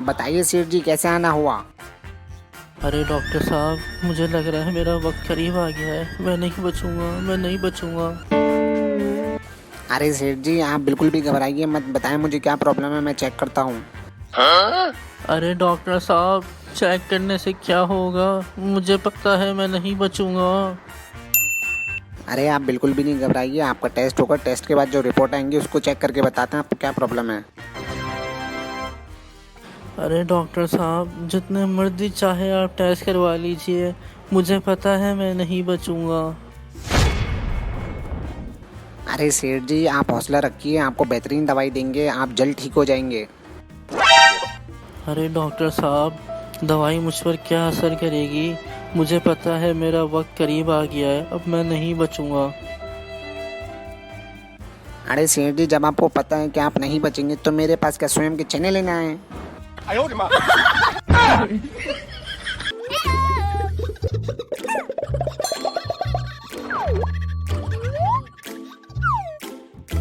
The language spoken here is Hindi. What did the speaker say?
बताइए सेठ जी, कैसे आना हुआ? अरे डॉक्टर साहब, मुझे लग रहा है मेरा वक्त करीब आ गया है। मैं नहीं बचूंगा, मैं नहीं बचूंगा। अरे सेठ जी, आप बिल्कुल भी घबराइए मत, बताएं मुझे क्या प्रॉब्लम है, मैं चेक करता हूँ। अरे डॉक्टर साहब, चेक करने से क्या होगा? मुझे पता है मैं नहीं बचूंगा। अरे आप बिल्कुल भी नहीं घबराइए, आपका टेस्ट होगा, टेस्ट के बाद जो रिपोर्ट आएंगी उसको चेक करके बताते हैं आपको क्या प्रॉब्लम है। अरे डॉक्टर साहब, जितने मर्जी चाहे आप टेस्ट करवा लीजिए, मुझे पता है मैं नहीं बचूंगा। अरे सेठ जी, आप हौसला रखिए, आपको बेहतरीन दवाई देंगे, आप जल्द ठीक हो जाएंगे। अरे डॉक्टर साहब, दवाई मुझ पर क्या असर करेगी? मुझे पता है मेरा वक्त करीब आ गया है, अब मैं नहीं बचूंगा। अरे सेठ जी, जब आपको पता है कि आप नहीं बचेंगे तो मेरे पास क्या स्वयं के चने लेने आए हैं?